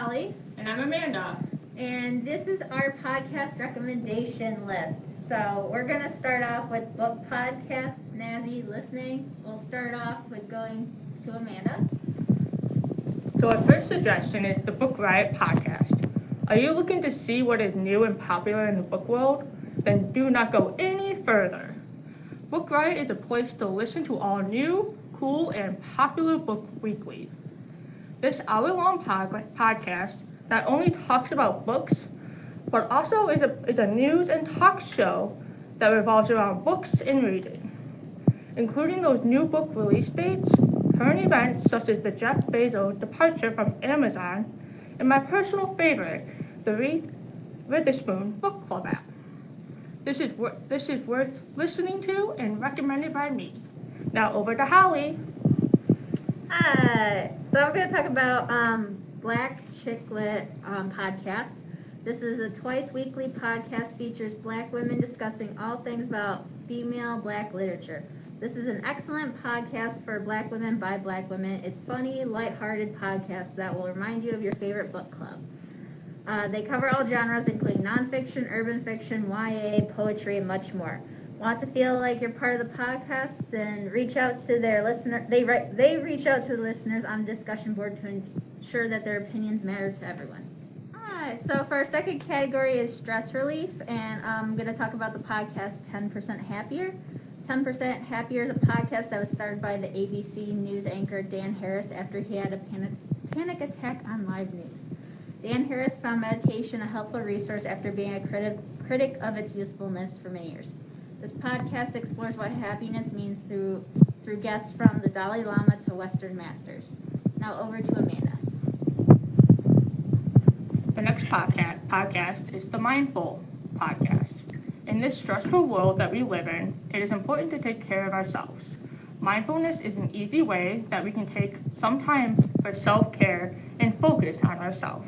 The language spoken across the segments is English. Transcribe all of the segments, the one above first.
Holly. And I'm Amanda. And this is our podcast recommendation list. So we're going to start off with book podcasts, snazzy listening. We'll start off with going to Amanda. So our first suggestion is the Book Riot podcast. Are you looking to see what is new and popular in the book world? Then do not go any further. Book Riot is a place to listen to all new, cool, and popular book weekly. This hour-long podcast not only talks about books, but also is a news and talk show that revolves around books and reading, including those new book release dates, current events such as the Jeff Bezos departure from Amazon, and my personal favorite, the Read Witherspoon Book Club app. This is worth listening to and recommended by me. Now over to Holly. Hi. So I'm going to talk about Black Chick Lit podcast. This is a twice weekly podcast, features Black women discussing all things about female Black literature. This is an excellent podcast for Black women by Black women. It's funny, lighthearted podcast that will remind you of your favorite book club. They cover all genres, including nonfiction, urban fiction, YA, poetry, and much more. Want to feel like you're part of the podcast? Then reach out to their listener. They reach out to the listeners on a discussion board to ensure that their opinions matter to everyone. Alright, so for our second category is stress relief, and I'm going to talk about the podcast 10% Happier. 10% Happier is a podcast that was started by the ABC News anchor Dan Harris after he had a panic attack on live news. Dan Harris found meditation a helpful resource after being a critic of its usefulness for many years. This podcast explores what happiness means through guests from the Dalai Lama to Western masters. Now over to Amanda. The next podcast is the Mindful podcast. In this stressful world that we live in, it is important to take care of ourselves. Mindfulness is an easy way that we can take some time for self-care and focus on ourselves.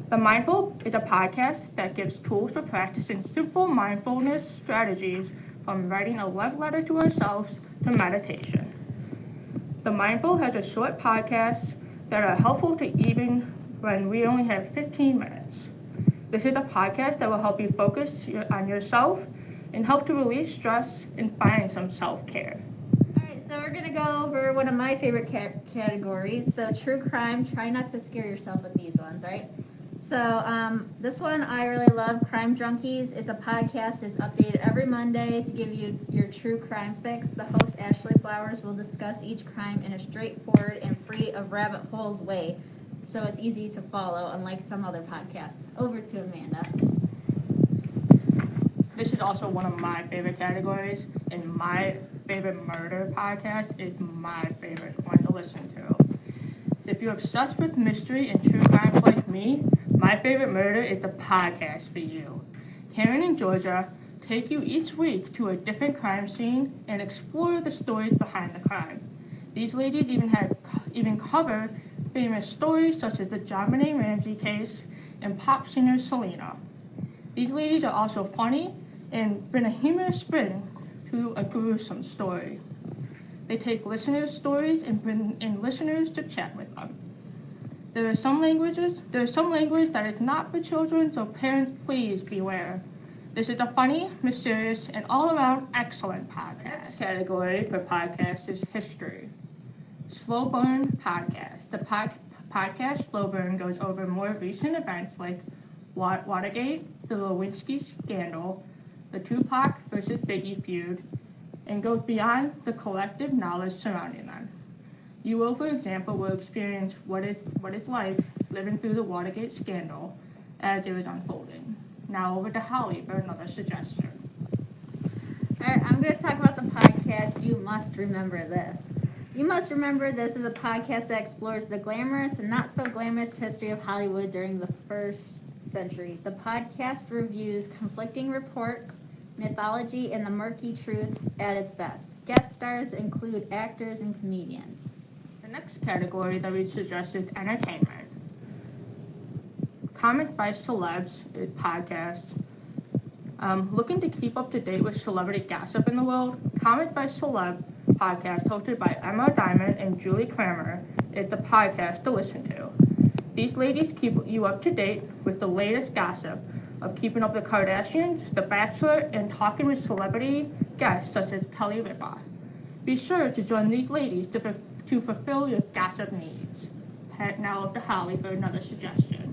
The Mindful is a podcast that gives tools for practicing simple mindfulness strategies, from writing a love letter to ourselves to meditation. The Mindful has a short podcast that are helpful to even when we only have 15 minutes. This is a podcast that will help you focus on yourself and help to release stress and find some self-care. All right, so we're going to go over one of my favorite categories. So true crime, try not to scare yourself with these ones, right? So this one I really love, Crime Junkies. It's a podcast. It's updated every Monday to give you your true crime fix. The host, Ashley Flowers, will discuss each crime in a straightforward and free of rabbit holes way, so it's easy to follow, unlike some other podcasts. Over to Amanda. This is also one of my favorite categories, and my favorite murder podcast is my favorite one to listen to. So if you're obsessed with mystery and true crimes like me, My Favorite Murder is the podcast for you. Karen and Georgia take you each week to a different crime scene and explore the stories behind the crime. These ladies even cover famous stories such as the JonBenet Ramsey case and pop singer Selena. These ladies are also funny and bring a humorous spin to a gruesome story. They take listeners' stories and bring in listeners to chat with them. There is some language that is not for children, so parents, please beware. This is a funny, mysterious, and all-around excellent podcast. Next category for podcasts is history. Slow Burn Podcast. The podcast Slow Burn goes over more recent events like Watergate, the Lewinsky scandal, the Tupac versus Biggie feud, and goes beyond the collective knowledge surrounding them. You will, for example, experience what it's like living through the Watergate scandal as it was unfolding. Now over to Holly for another suggestion. All right, I'm going to talk about the podcast You Must Remember This. You Must Remember This is a podcast that explores the glamorous and not so glamorous history of Hollywood during the first century. The podcast reviews conflicting reports, mythology, and the murky truth at its best. Guest stars include actors and comedians. The next category that we suggest is entertainment. Comment by Celebs is podcasts. Looking to keep up to date with celebrity gossip in the world, Comment by Celeb podcast hosted by Emma Diamond and Julie Kramer is the podcast to listen to. These ladies keep you up to date with the latest gossip of Keeping Up with the Kardashians, The Bachelor, and talking with celebrity guests such as Kelly Ripa. Be sure to join these ladies to fulfill your gossip needs. Head now up to Holly for another suggestion.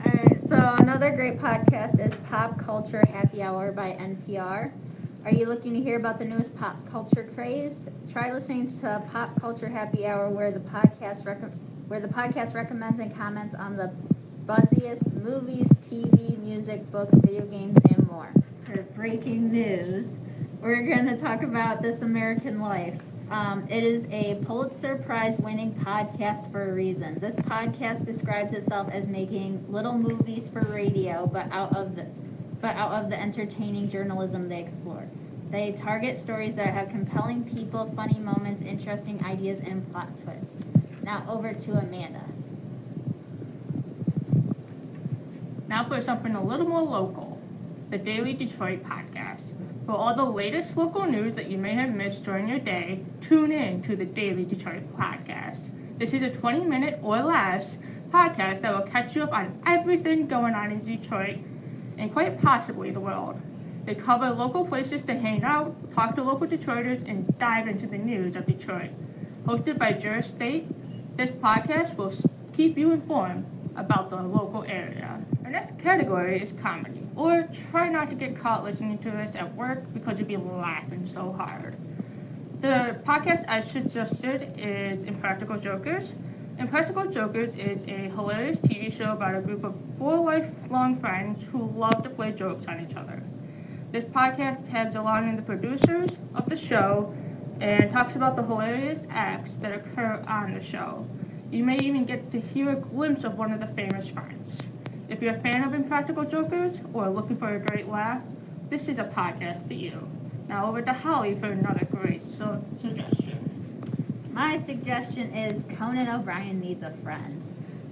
Alright, so another great podcast is Pop Culture Happy Hour by NPR. Are you looking to hear about the newest pop culture craze? Try listening to Pop Culture Happy Hour where the podcast recommends and comments on the buzziest movies, TV, music, books, video games, and more. For breaking news, we're going to talk about This American Life. It is a Pulitzer Prize winning podcast for a reason. This podcast describes itself as making little movies for radio, but out of the entertaining journalism they explore. They target stories that have compelling people, funny moments, interesting ideas, and plot twists. Now over to Amanda. Now for something a little more local, the Daily Detroit Podcast. For all the latest local news that you may have missed during your day, tune in to the Daily Detroit Podcast. This is a 20-minute or less podcast that will catch you up on everything going on in Detroit and quite possibly the world. They cover local places to hang out, talk to local Detroiters, and dive into the news of Detroit. Hosted by Juris State, this podcast will keep you informed about the local area. Our next category is comedy, or try not to get caught listening to this at work because you'll be laughing so hard. The podcast I suggested is Impractical Jokers. Impractical Jokers is a hilarious TV show about a group of 4 lifelong friends who love to play jokes on each other. This podcast tags along in the producers of the show and talks about the hilarious acts that occur on the show. You may even get to hear a glimpse of one of the famous friends. If you're a fan of Impractical Jokers or looking for a great laugh, this is a podcast for you. Now over to Holly for another great suggestion. My suggestion is Conan O'Brien Needs a Friend.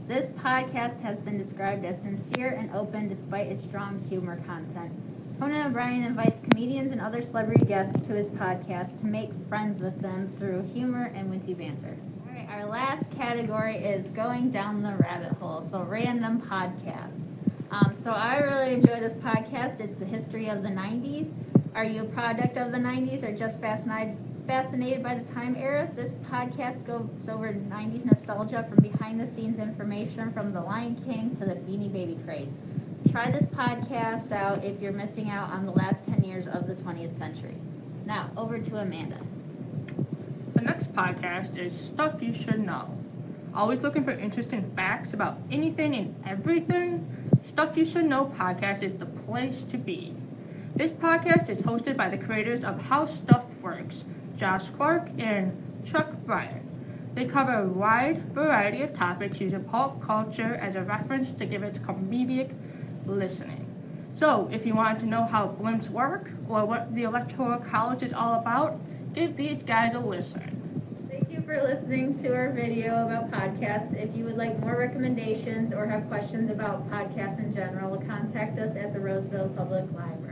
This podcast has been described as sincere and open despite its strong humor content. Conan O'Brien invites comedians and other celebrity guests to his podcast to make friends with them through humor and witty banter. All right, our last category is going down the rabbit hole, so random podcasts. So I really enjoy this podcast. It's the history of the 90s. Are you a product of the 90s or just fascinated by the time era? This podcast goes over 90s nostalgia from behind-the-scenes information from The Lion King to the Beanie Baby craze. Try this podcast out if you're missing out on the last 10 years of the 20th century. Now, over to Amanda. The next podcast is Stuff You Should Know. Always looking for interesting facts about anything and everything? Stuff You Should Know podcast is the place to be. This podcast is hosted by the creators of How Stuff Works, Josh Clark and Chuck Bryant. They cover a wide variety of topics using pop culture as a reference to give it comedic listening. So, if you want to know how blimps work or what the Electoral College is all about, give these guys a listen. Thank you for listening to our video about podcasts. If you would like more recommendations or have questions about podcasts in general, contact us at the Roseville Public Library.